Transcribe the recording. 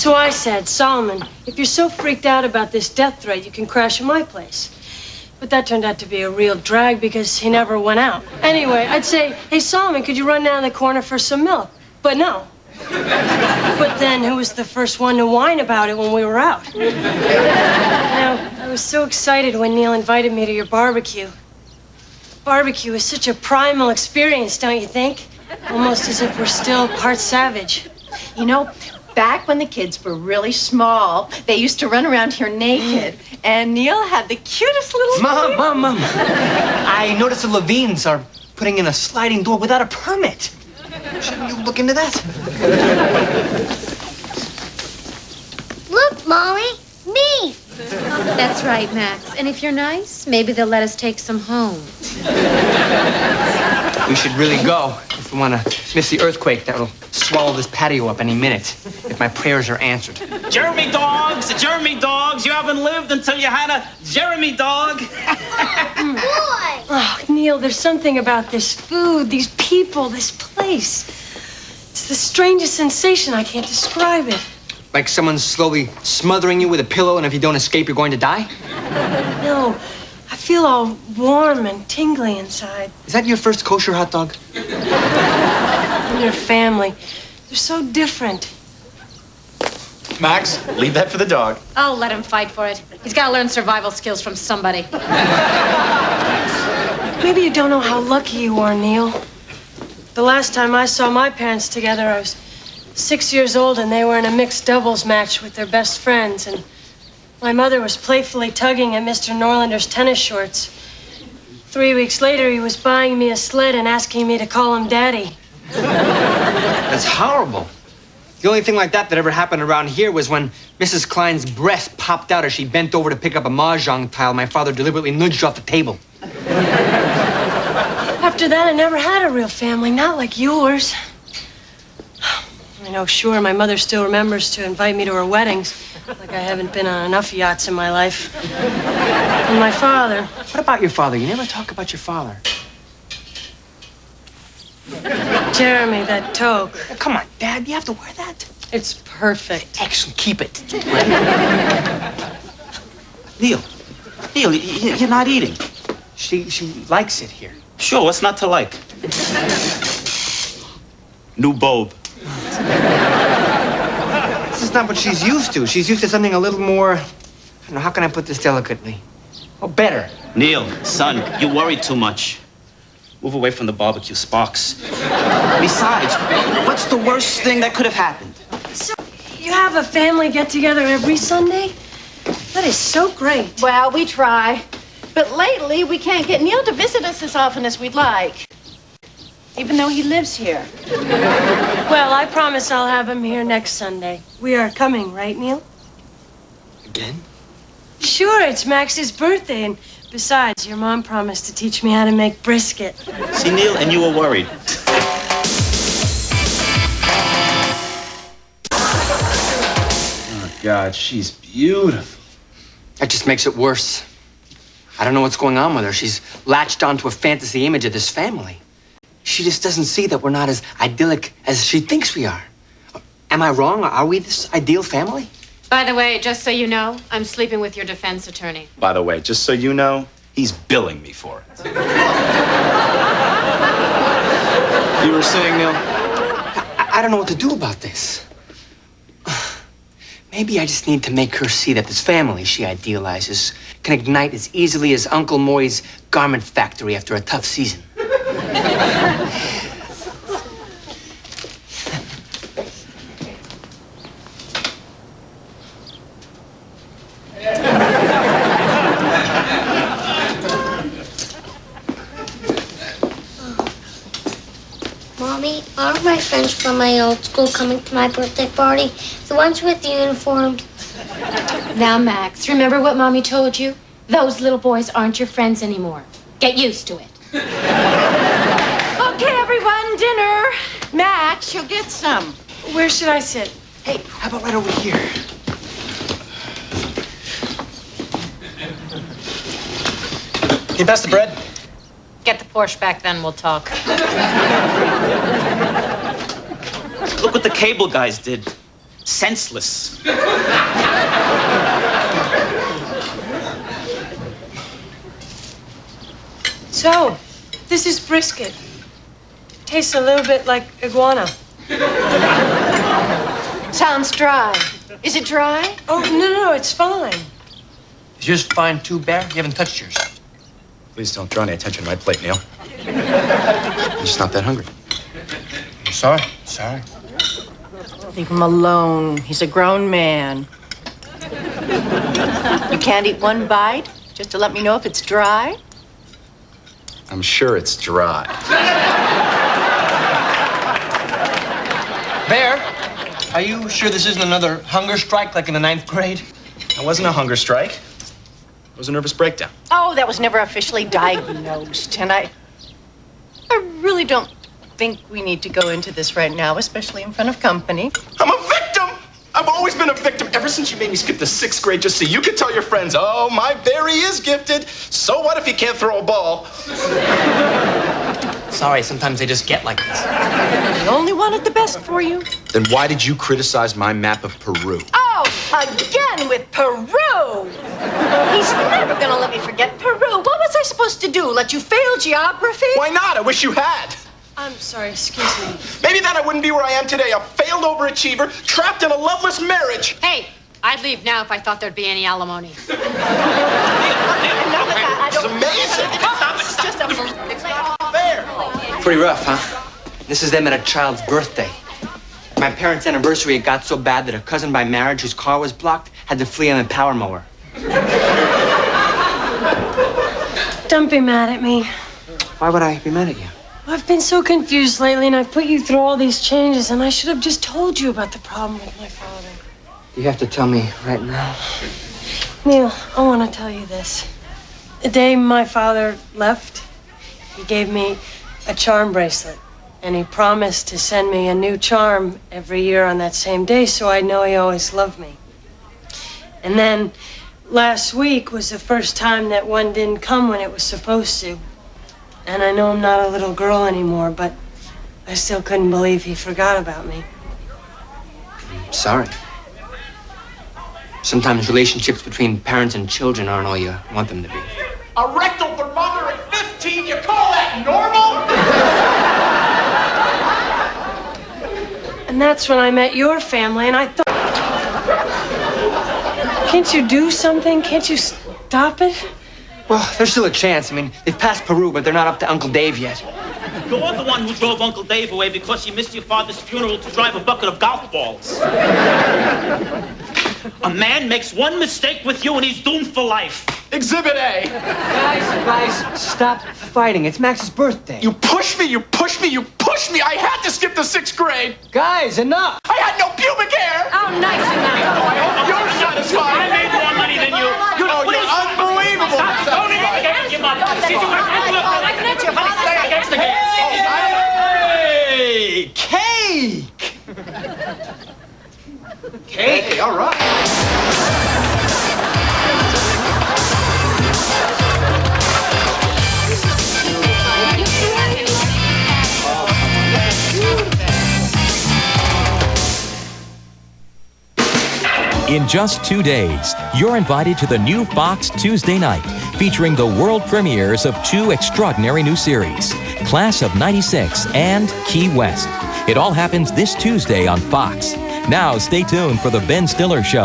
So I said, Solomon, if you're so freaked out about this death threat, you can crash at my place. But that turned out to be a real drag because he never went out. Anyway, I'd say, hey, Solomon, could you run down the corner for some milk? But no. But then who was the first one to whine about it when we were out? You know, I was so excited when Neil invited me to your barbecue. Barbecue is such a primal experience, don't you think? Almost as if we're still part savage. You know, back when the kids were really small, they used to run around here naked. And Neil had the cutest little... Mom. I noticed the Levines are putting in a sliding door without a permit. Shouldn't you look into that? Look, Mommy, me. That's right, Max. And if you're nice, maybe they'll let us take some home. We should really go if we want to miss the earthquake that will swallow this patio up any minute if my prayers are answered. Jeremy dogs! You haven't lived until you had a Jeremy dog. Boy! Oh, Neil, there's something about this food, these people, this place. It's the strangest sensation. I can't describe it. Like someone's slowly smothering you with a pillow, and if you don't escape, you're going to die? No, I feel all warm and tingly inside. Is that your first kosher hot dog? And your family, they're so different. Max, leave that for the dog. I'll let him fight for it. He's got to learn survival skills from somebody. Maybe you don't know how lucky you are, Neil. The last time I saw my parents together, I was 6 years old, and they were in a mixed doubles match with their best friends, and my mother was playfully tugging at Mr. Norlander's tennis shorts. 3 weeks later, he was buying me a sled and asking me to call him Daddy. That's horrible. The only thing like that ever happened around here was when Mrs. Klein's breast popped out as she bent over to pick up a mahjong tile my father deliberately nudged off the table. After that, I never had a real family, not like yours. I know, sure, my mother still remembers to invite me to her weddings, like I haven't been on enough yachts in my life. And my father. What about your father? You never talk about your father. Jeremy, that toque. Oh, come on, Dad. You have to wear that. It's perfect. Excellent. Keep it. Neil, you're not eating. She likes it here. Sure, what's not to like? New bulb. This is not what she's used to. She's used to something a little more, I don't know, how can I put this delicately? Oh, better. Neil, son, you worry too much. Move away from the barbecue sparks. Besides, what's the worst thing that could have happened? So, you have a family get-together every Sunday? That is so great. Well, we try. But lately, we can't get Neil to visit us as often as we'd like. Even though he lives here. Well, I promise I'll have him here next Sunday. We are coming, right, Neil? Again? Sure, it's Max's birthday, and besides, your mom promised to teach me how to make brisket. See, Neil, and you were worried. Oh, God, she's beautiful. That just makes it worse. I don't know what's going on with her. She's latched onto a fantasy image of this family. She just doesn't see that we're not as idyllic as she thinks we are. Am I wrong? Are we this ideal family? By the way, just so you know, I'm sleeping with your defense attorney. By the way, just so you know, he's billing me for it. You were saying, Neil? I don't know what to do about this. Maybe I just need to make her see that this family she idealizes can ignite as easily as Uncle Moy's garment factory after a tough season. Mommy, aren't my friends from my old school coming to my birthday party? The ones with uniforms. Now, Max, remember what Mommy told you? Those little boys aren't your friends anymore. Get used to it. Okay, everyone, dinner. Max, you'll get some. Where should I sit? Hey, how about right over here? Can you pass the bread? Get the Porsche back, then we'll talk. Look what the cable guys did. senseless. So, this is brisket. Tastes a little bit like iguana. Sounds dry. Is it dry? Oh, no, it's fine. Is yours fine too, Bear? You haven't touched yours. Please don't draw any attention to my plate, Neil. I'm just not that hungry. I'm sorry. Sorry. Leave him alone. He's a grown man. You can't eat one bite just to let me know if it's dry? I'm sure it's dry. Bear, are you sure this isn't another hunger strike like in the 9th grade? It wasn't a hunger strike. It was a nervous breakdown. Oh, that was never officially diagnosed. And I really don't think we need to go into this right now, especially in front of company. I'm a victim! I've always been a victim ever since you made me skip the 6th grade just so you could tell your friends, oh, my Barry is gifted. So what if he can't throw a ball? Sorry, sometimes they just get like this. I only wanted the best for you. Then why did you criticize my map of Peru? Oh, again with Peru! He's never gonna let me forget Peru. What was I supposed to do? Let you fail geography? Why not? I wish you had. I'm sorry, excuse me. Maybe then I wouldn't be where I am today, a failed overachiever, trapped in a loveless marriage. Hey, I'd leave now if I thought there'd be any alimony. It's amazing. It's just a... It's not Fair. Pretty rough, huh? This is them at a child's birthday. My parents' anniversary, it got so bad that a cousin by marriage whose car was blocked had to flee on a power mower. Don't be mad at me. Why would I be mad at you? I've been so confused lately, and I've put you through all these changes, and I should have just told you about the problem with my father. You have to tell me right now. Neil, I want to tell you this. The day my father left, he gave me a charm bracelet, and he promised to send me a new charm every year on that same day, so I know he always loved me. And then last week was the first time that one didn't come when it was supposed to. And I know I'm not a little girl anymore, but I still couldn't believe he forgot about me. I'm sorry. Sometimes relationships between parents and children aren't all you want them to be. A rectal thermometer at 15? You call that normal? And that's when I met your family, and I thought, can't you do something? Can't you stop it? Well, there's still a chance. I mean, they've passed Peru, but they're not up to Uncle Dave yet. You're the one who drove Uncle Dave away because you missed your father's funeral to drive a bucket of golf balls. A man makes one mistake with you and he's doomed for life. Exhibit A. Guys, stop fighting. It's Max's birthday. You pushed me, you pushed me, you pushed me. I had to skip the 6th grade. Guys, enough. I had no pubic hair. Oh, nice enough. I hope you're satisfied. I made more money than you. You're unbelievable. Don't engage your mother. See, you went against the game. Hey, cake. Cake. Hey, all right. In just 2 days, you're invited to the new Fox Tuesday night, featuring the world premieres of 2 extraordinary new series, Class of '96 and Key West. It all happens this Tuesday on Fox. Now, stay tuned for The Ben Stiller Show.